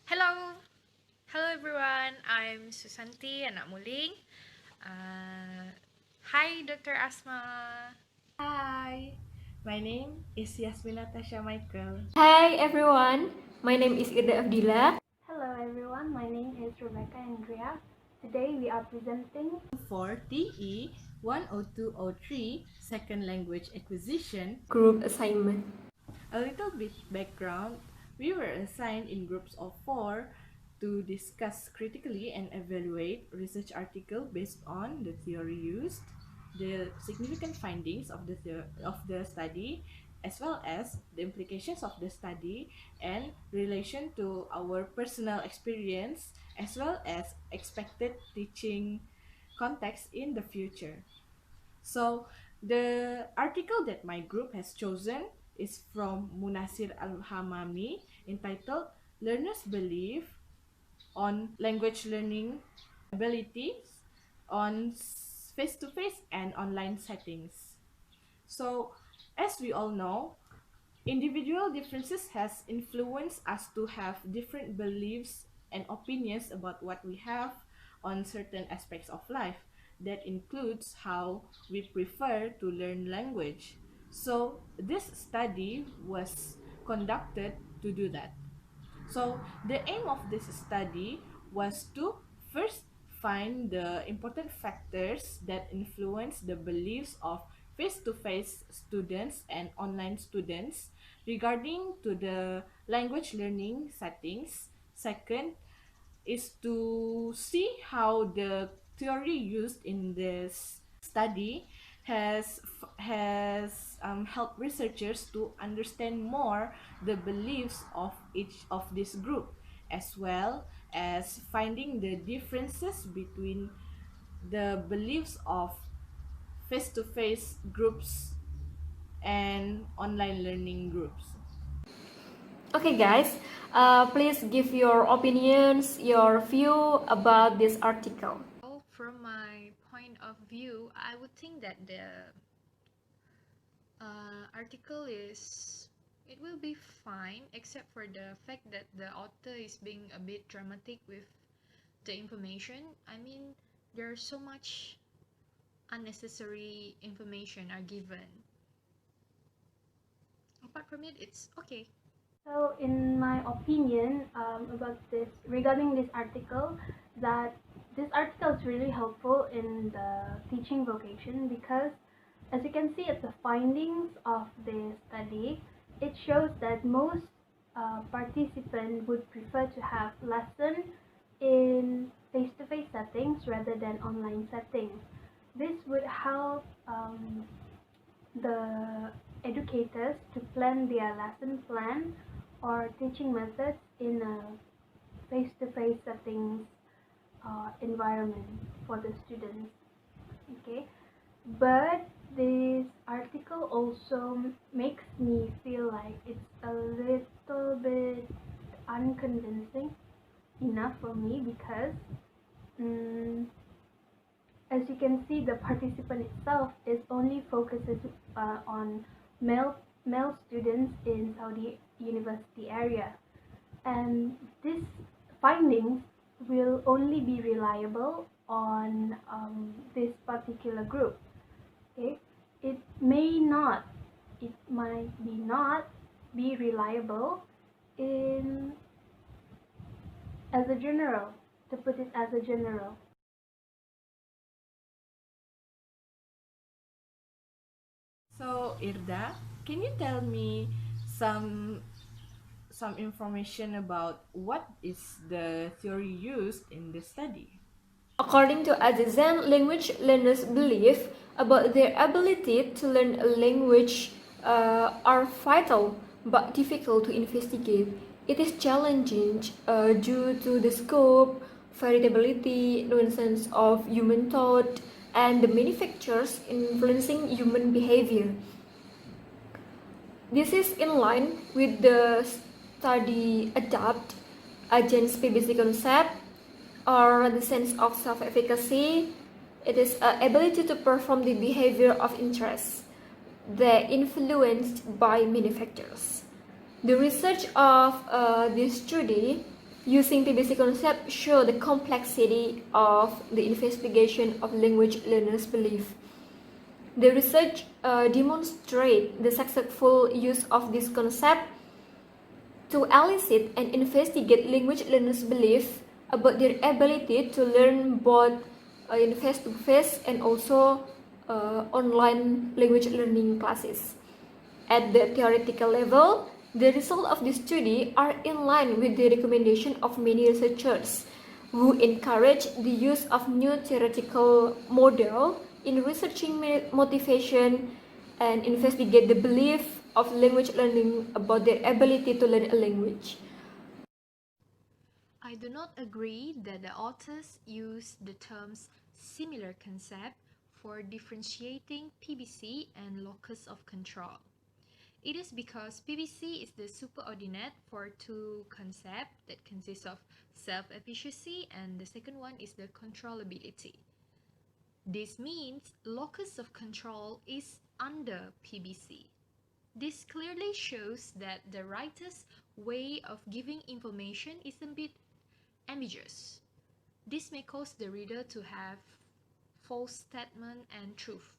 Hello! Hello everyone! I'm Susanti, anak muling. Hi Dr. Asma. Hi, my name is Yasmin Natasha Michael. Hi everyone, my name is IRDA Abdillah. Hello everyone, my name is Rebecca Andrea. Today we are presenting For TE10203 Second Language Acquisition Group assignment. A little bit background, we were assigned in groups of 4 to discuss critically and evaluate research article based on the theory used, the significant findings of the study, as well as the implications of the study and relation to our personal experience, as well as expected teaching context in the future. So the article that my group has chosen is from Munasir Al-Hamami entitled Learner's Belief on Language Learning Abilities on Face-to-Face and Online Settings. So as we all know, individual differences has influenced us to have different beliefs and opinions about what we have on certain aspects of life. That includes how we prefer to learn language. So this study was conducted to do that. So the aim of this study was to first find the important factors that influence the beliefs of face-to-face students and online students regarding to the language learning settings. Second is to see how the theory used in this study has helped researchers to understand more the beliefs of each of this group, as well as finding the differences between the beliefs of face-to-face groups and online learning groups. Okay guys, please give your opinions, your view about this article. Well, from my point of view, I would think that the article it will be fine, except for the fact that the author is being a bit dramatic with the information. I mean, there's so much unnecessary information are given. Apart from it, it's okay. so in my opinion about this regarding this article that this article is really helpful in the teaching vocation because as you can see at the findings of the study, it shows that most participants would prefer to have lesson in face-to-face settings rather than online settings. This would help the educators to plan their lesson plan or teaching methods in a face-to-face settings environment for the students. Okay, but this article also makes me feel like it's a little bit unconvincing enough for me because as you can see, the participant itself is only focuses on male students in Saudi University area, and these findings will only be reliable on this particular group. Okay, it might be not be reliable in as a general, to put it as a general. So Irda, can you tell me some information about what is the theory used in the study? According to Azizan, language learners' belief about their ability to learn a language are vital but difficult to investigate. It is challenging due to the scope, variability, nuances of human thought, and the many factors influencing human behavior. This is in line with the study ADAPT, Agent's PBC concept, or the sense of self-efficacy. It is an ability to perform the behavior of interest. They're influenced by many factors. The research of this study Using PBC concept show the complexity of the investigation of language learners' belief. The research demonstrate the successful use of this concept to elicit and investigate language learners' belief about their ability to learn both in face-to-face and also online language learning classes. At the theoretical level, the results of this study are in line with the recommendation of many researchers who encourage the use of new theoretical model in researching motivation and investigate the belief of language learning about their ability to learn a language. I do not agree that the authors use the terms similar concept for differentiating PBC and locus of control. It is because PBC is the superordinate for two concepts that consist of self-efficacy, and the second one is the controllability. This means locus of control is under PBC. This clearly shows that the writer's way of giving information is a bit ambiguous. This may cause the reader to have false statement and truth.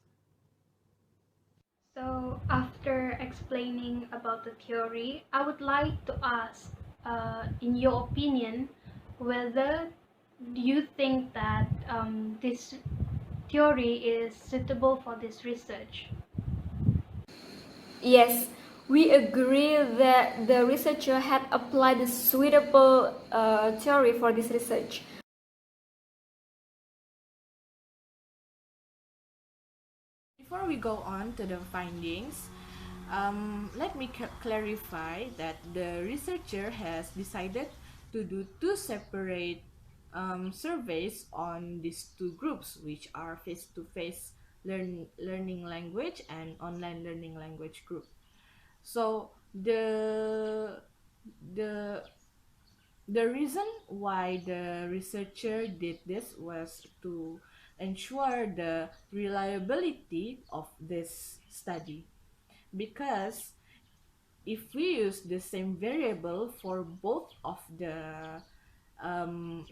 So after explaining about the theory, I would like to ask, in your opinion, whether you think that this theory is suitable for this research. Yes, we agree that the researcher had applied a suitable theory for this research. Before we go on to the findings, let me clarify that the researcher has decided to do two separate surveys on these two groups, which are face-to-face learning language and online learning language group. So the reason why the researcher did this was to ensure the reliability of this study, because if we use the same variable for both of the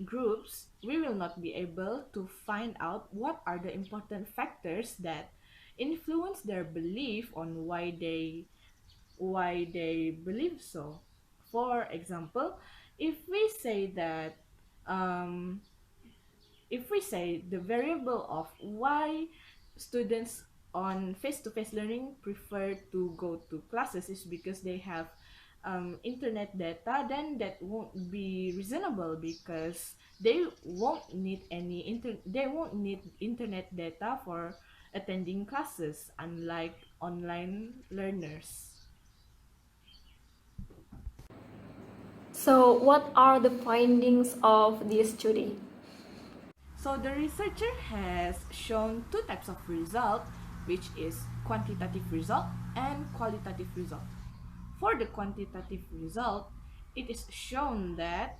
groups, we will not be able to find out what are the important factors that influence their belief on why they believe so. For example, if we say that if we say the variable of why students on face-to-face learning prefer to go to classes is because they have internet data, then that won't be reasonable, because they won't need internet data for attending classes, unlike online learners. So, what are the findings of this study? So the researcher has shown two types of result, which is quantitative result and qualitative result. For the quantitative result, it is shown that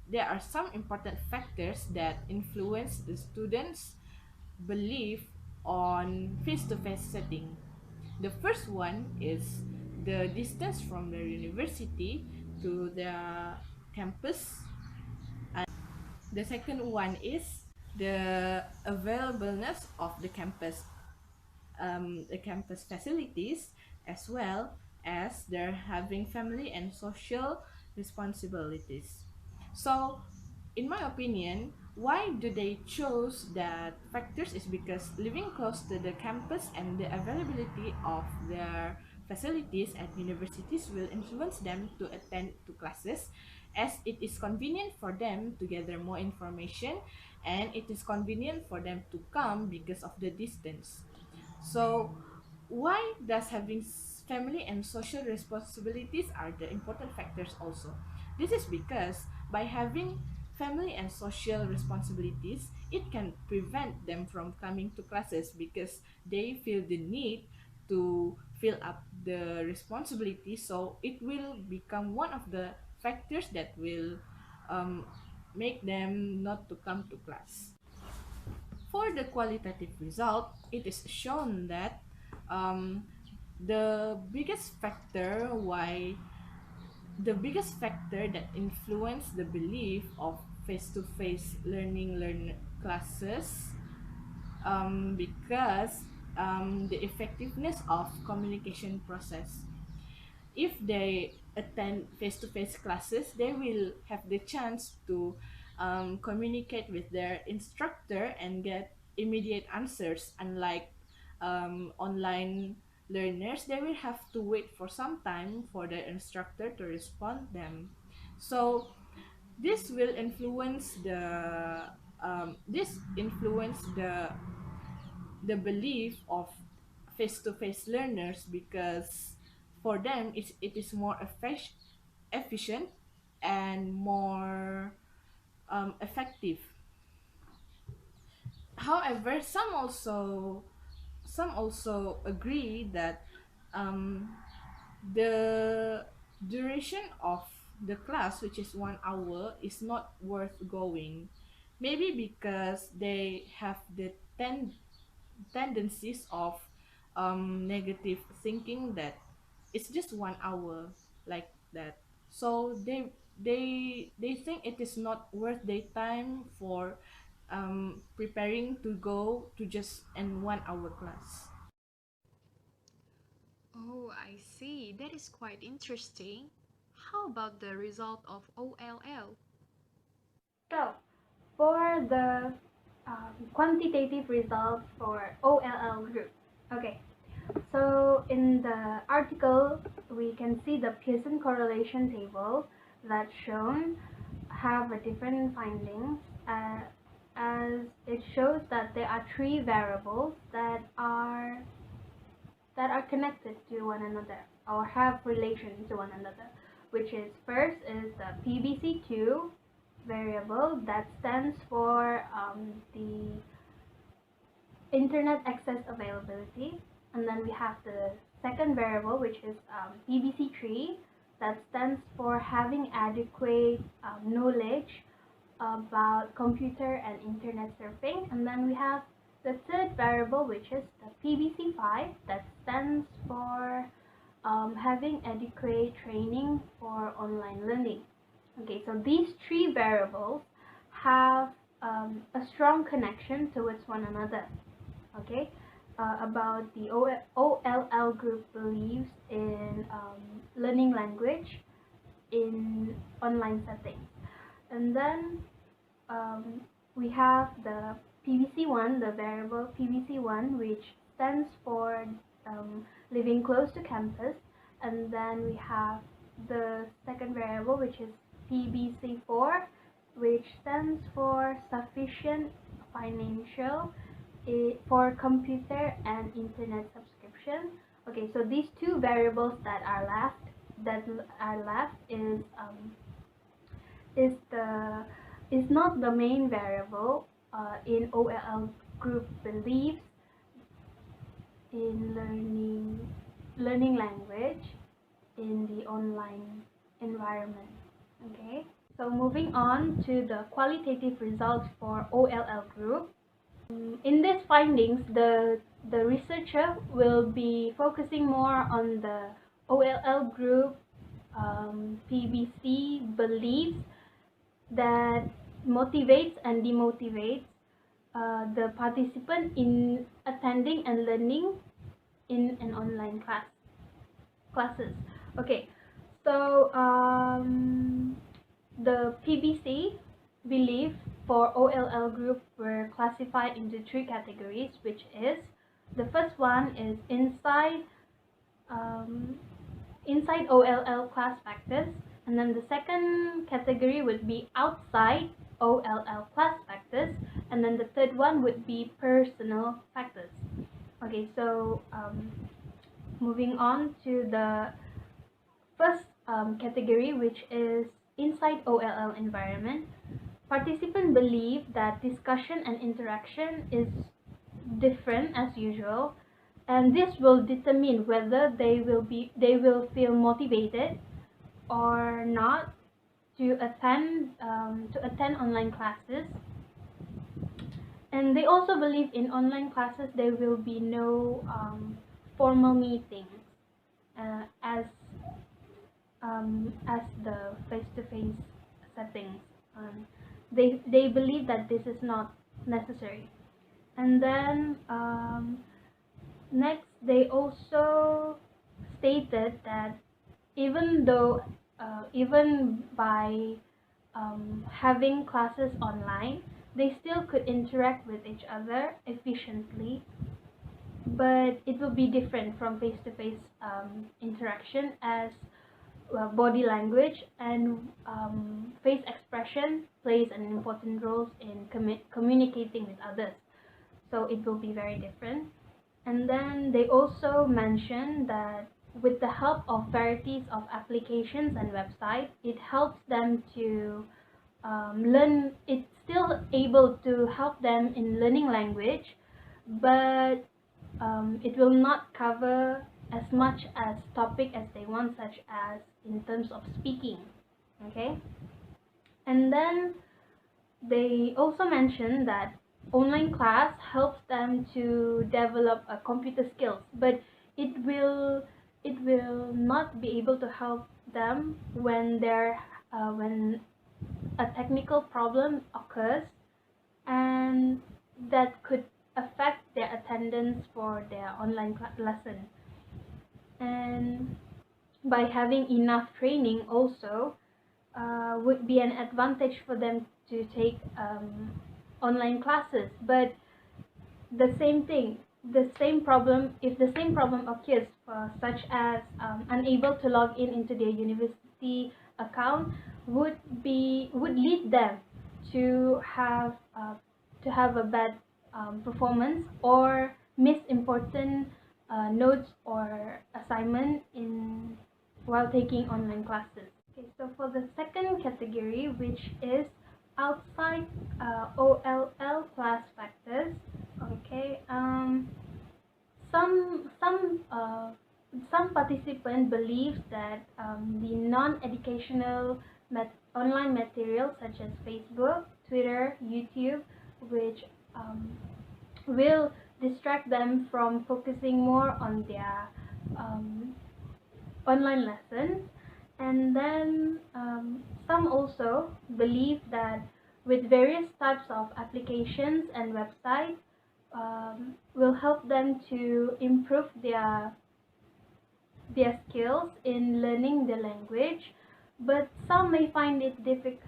there are some important factors that influence the students' belief on face-to-face setting. The first one is the distance from their university to their campus. The second one is the availableness of the campus facilities, as well as their having family and social responsibilities. So, in my opinion, why do they choose that factors is because living close to the campus and the availability of their facilities at universities will influence them to attend to classes, as it is convenient for them to gather more information, and it is convenient for them to come because of the distance. So why does having family and social responsibilities are the important factors also? This is because by having family and social responsibilities, it can prevent them from coming to classes because they feel the need to fill up the responsibility. So it will become one of the factors that will make them not to come to class. For the qualitative result, it is shown that the biggest factor why the biggest factor that influence the belief of face-to-face learn classes, because the effectiveness of communication process. If they attend face-to-face classes, they will have the chance to communicate with their instructor and get immediate answers, unlike online learners. They will have to wait for some time for the instructor to respond them. So this will influence the belief of face-to-face learners, because for them it is more efficient and more effective. However, some also agree that um, the duration of the class, which is 1 hour, is not worth going. Maybe because they have the tendencies of negative thinking that it's just 1 hour, like that. So they think it is not worth their time for preparing to go to just an 1 hour class. Oh, I see. That is quite interesting. How about the result of OLL? So, for the quantitative results for OLL group. Okay, so in the article, we can see the Pearson correlation table that's shown have a different findings, as it shows that there are three variables that are connected to one another or have relation to one another, which is first is the PBC2 variable that stands for the internet access availability, and then we have the second variable, which is PBC3, that stands for having adequate knowledge about computer and internet surfing, and then we have the third variable, which is the PBC5, that stands for having adequate training for online learning. Okay, so these three variables have a strong connection towards one another. Okay, about the OLL group believes in learning language in online settings. And then we have the PVC1, the variable PVC1, which stands for living close to campus. And then we have the second variable, which is PBC4, which stands for sufficient financial for computer and internet subscription. Okay, so these two variables that are left is not the main variable in OLL group beliefs in learning language in the online environment. Okay, so moving on to the qualitative results for OLL group. In these findings, the researcher will be focusing more on the OLL group PBC beliefs that motivates and demotivates the participant in attending and learning in an online classes. Okay, so the PBC belief for OLL group were classified into three categories, which is the first one is inside OLL class factors, and then the second category would be outside OLL class factors, and then the third one would be personal factors. Okay, so moving on to the first category, which is inside OLL environment. Participants believe that discussion and interaction is different as usual, and this will determine whether they will feel motivated or not to attend online classes. And they also believe in online classes there will be no formal meetings, as as the face-to-face settings. They believe that this is not necessary. And then next, they also stated that even though even by having classes online, they still could interact with each other efficiently, but it will be different from face-to-face interaction, as body language and face expression plays an important role in communicating with others. So it will be very different. And then they also mentioned that with the help of varieties of applications and websites, it helps them to learn. It's still able to help them in learning language, but it will not cover as much as topic as they want, such as in terms of speaking. Okay, and then they also mentioned that online class helps them to develop a computer skills, but it will it will not be able to help them when a technical problem occurs, and that could affect their attendance for their online lesson. And by having enough training also would be an advantage for them to take online classes. But the same thing, the same problem, if the same problem occurs, such as unable to log in into their university account, would lead them to have a bad performance or miss important notes or assignment in while taking online classes. Okay, so for the second category, which is outside OLL class factors, okay, some participants believe that the non-educational online materials such as Facebook, Twitter, YouTube, which will distract them from focusing more on their online lessons. And then some also believe that with various types of applications and websites will help them to improve their skills in learning the language, but some may find it difficult.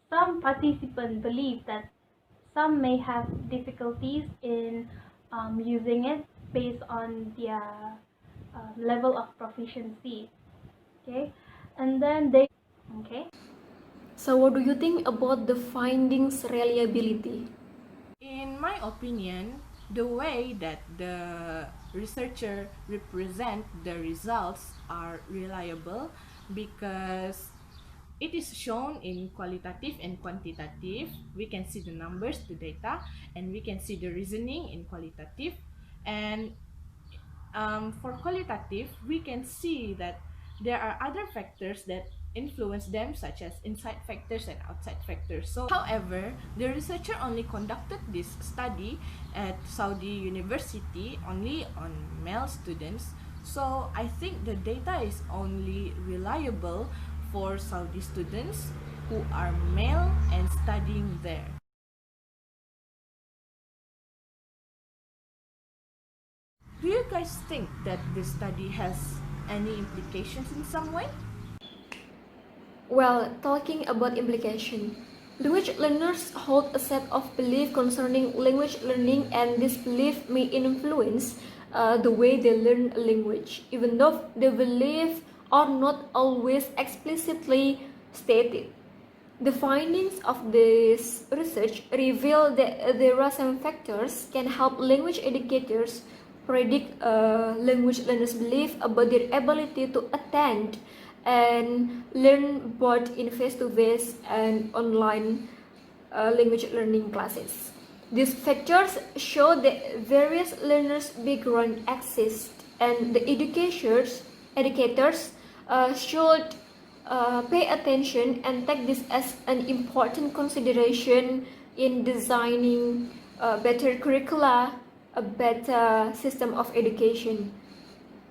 Some participants believe that some may have difficulties in using it based on their level of proficiency. Okay, and then they okay. So what do you think about the findings reliability? In my opinion, the way that the researcher represent the results are reliable because it is shown in qualitative and quantitative. We can see the numbers, the data, and we can see the reasoning in qualitative. And for qualitative, we can see that there are other factors that influence them, such as inside factors and outside factors. So, however, the researcher only conducted this study at Saudi University only on male students. So, I think the data is only reliable for Saudi students who are male and studying there. Do you guys think that this study has any implications in some way? Well, talking about implication, language learners hold a set of beliefs concerning language learning, and this belief may influence the way they learn a language, even though the beliefs are not always explicitly stated. The findings of this research reveal that there are some factors can help language educators predict language learners' belief about their ability to attend and learn both in face-to-face and online language learning classes. These factors show that various learners' background exist, and the educators should pay attention and take this as an important consideration in designing better curricula, a better system of education.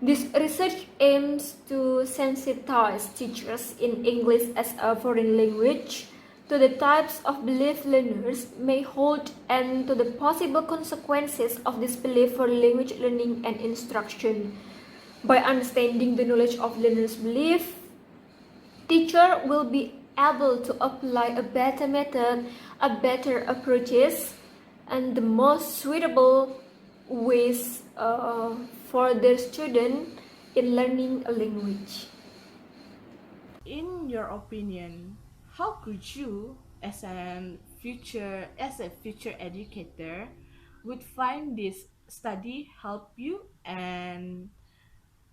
This research aims to sensitize teachers in English as a foreign language to the types of belief learners may hold and to the possible consequences of this belief for language learning and instruction. By understanding the knowledge of learners' belief, teacher will be able to apply a better method, a better approaches, and the most suitable ways for their student in learning a language. In your opinion, how could you, as a future educator, would find this study help you, and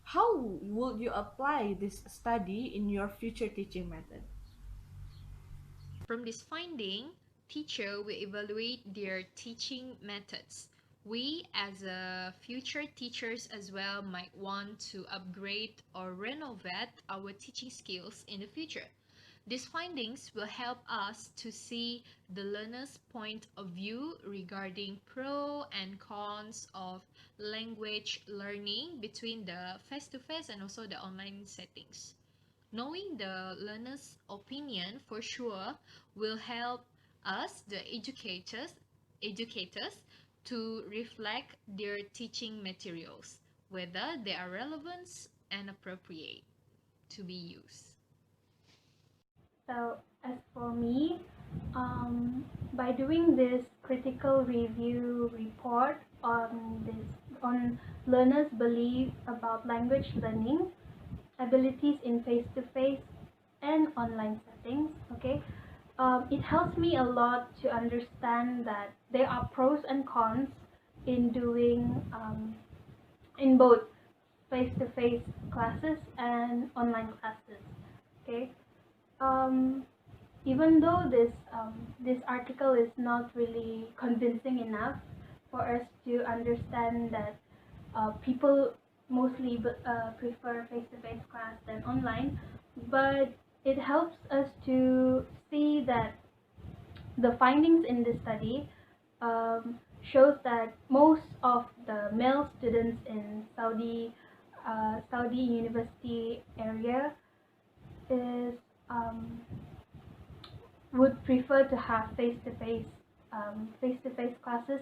how would you apply this study in your future teaching method? From this finding, teacher will evaluate their teaching methods. We as a future teachers as well might want to upgrade or renovate our teaching skills in the future. These findings will help us to see the learner's point of view regarding pros and cons of language learning between the face-to-face and also the online settings. Knowing the learner's opinion for sure will help us, the educators, to reflect their teaching materials, whether they are relevant and appropriate to be used. So as for me, by doing this critical review report on learners' belief about language learning, abilities in face-to-face and online settings, okay, it helps me a lot to understand that there are pros and cons in doing in both face-to-face classes and online classes. Okay, um, even though this article is not really convincing enough for us to understand that people mostly prefer face-to-face class than online, but it helps us to see that the findings in this study shows that most of the male students in Saudi university area is would prefer to have face-to-face classes